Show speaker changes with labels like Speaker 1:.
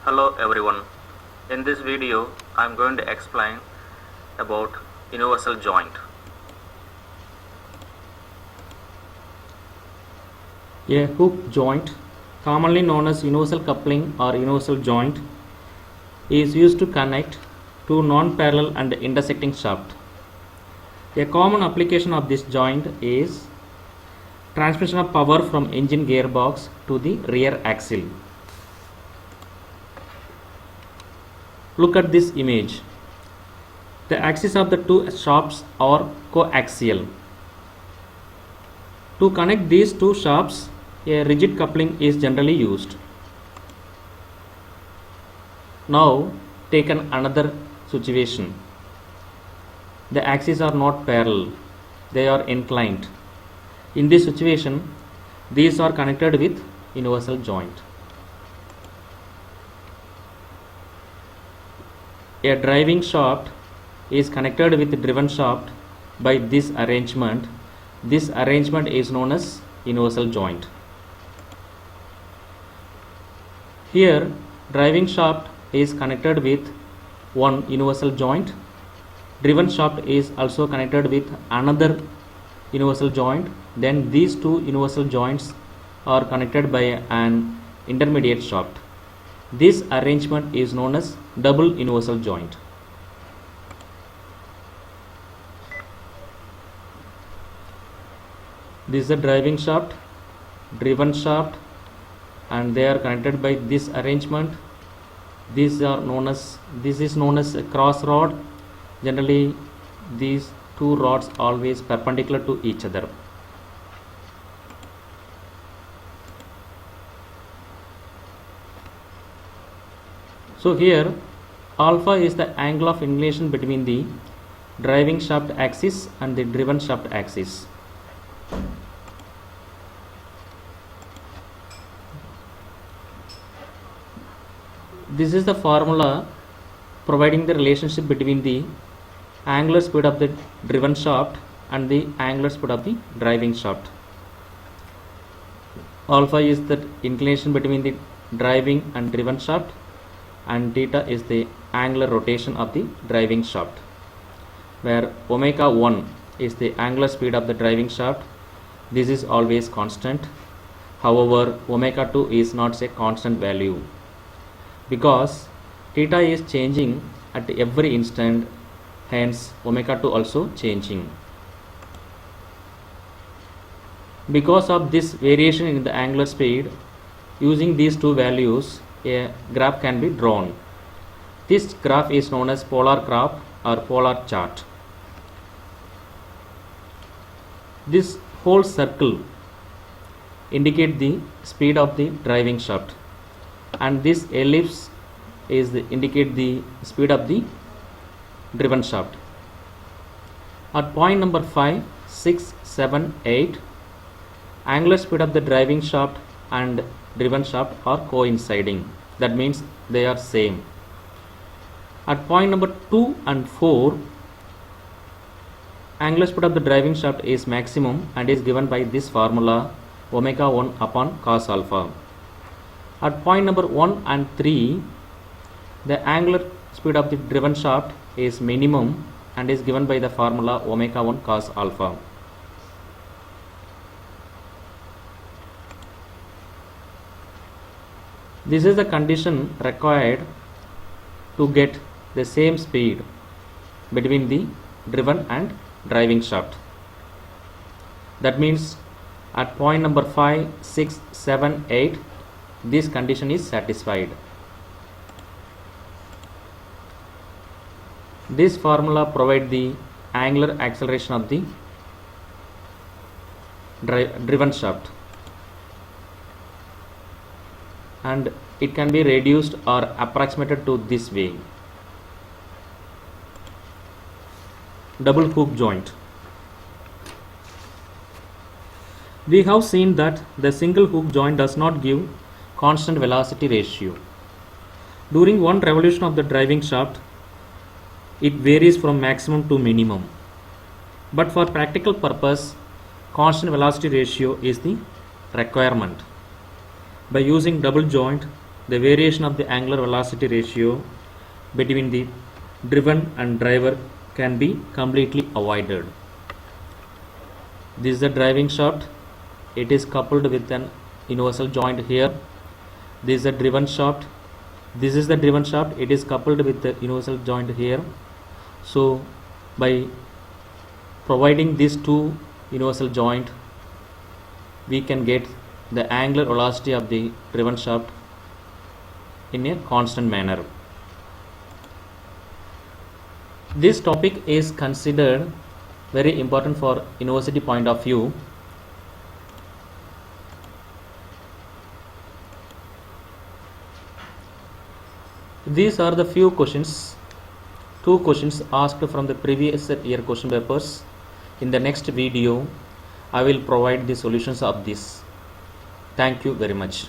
Speaker 1: Hello everyone. In this video I am going to explain about universal joint.
Speaker 2: A hook joint, commonly known as universal coupling or universal joint, is used to connect two non-parallel and intersecting shafts. A common application of this joint is transmission of power from engine gearbox to the rear axle. Look at this image. The axes of the two shafts are coaxial. To connect these two shafts, a rigid coupling is generally used. Now take another situation. The axes are not parallel, they are inclined. In this situation, these are connected with universal joint. A driving shaft is connected with the driven shaft by this arrangement. This arrangement is known as universal joint. Here, driving shaft is connected with one universal joint. Driven shaft is also connected with another universal joint. Then these two universal joints are connected by an intermediate shaft. This arrangement is known as double universal joint. This is the driving shaft, driven shaft, and they are connected by this arrangement. This is known as a cross rod. Generally, these two rods always perpendicular to each other. So here alpha is the angle of inclination between the driving shaft axis and the driven shaft axis. This is the formula providing the relationship between the angular speed of the driven shaft and the angular speed of the driving shaft. Alpha is the inclination between the driving and driven shaft, and theta is the angular rotation of the driving shaft, where omega 1 is the angular speed of the driving shaft. This is always constant. However, omega 2 is not a constant value because theta is changing at every instant, hence omega 2 also changing. Because of this variation in the angular speed, using these two values, a graph can be drawn. This graph is known as polar graph or polar chart. This whole circle indicates the speed of the driving shaft, and this ellipse indicate the speed of the driven shaft. At point number 5, 6, 7, 8, angular speed of the driving shaft and driven shaft are coinciding. That means they are same. At point number 2 and 4, angular speed of the driving shaft is maximum and is given by this formula omega 1 upon cos alpha. At point number 1 and 3, the angular speed of the driven shaft is minimum and is given by the formula omega 1 cos alpha. This is the condition required to get the same speed between the driven and driving shaft. That means at point number 5, 6, 7, 8, this condition is satisfied. This formula provides the angular acceleration of the driven shaft. and it can be reduced or approximated to this way. Double hook joint. We have seen that the single hook joint does not give constant velocity ratio. During one revolution of the driving shaft, it varies from maximum to minimum. But for practical purpose, constant velocity ratio is the requirement. By using double joint, the variation of the angular velocity ratio between the driven and driver can be completely avoided. This is the driving shaft. It is coupled with an universal joint here. This is the driven shaft. This is the driven shaft. It is coupled with the universal joint here. So by providing these two universal joint, we can get the angular velocity of the driven shaft in a constant manner. This topic is considered very important for university point of view. These are the few questions, 2 questions asked from the previous year question papers. In the next video, I will provide the solutions of this. Thank you very much.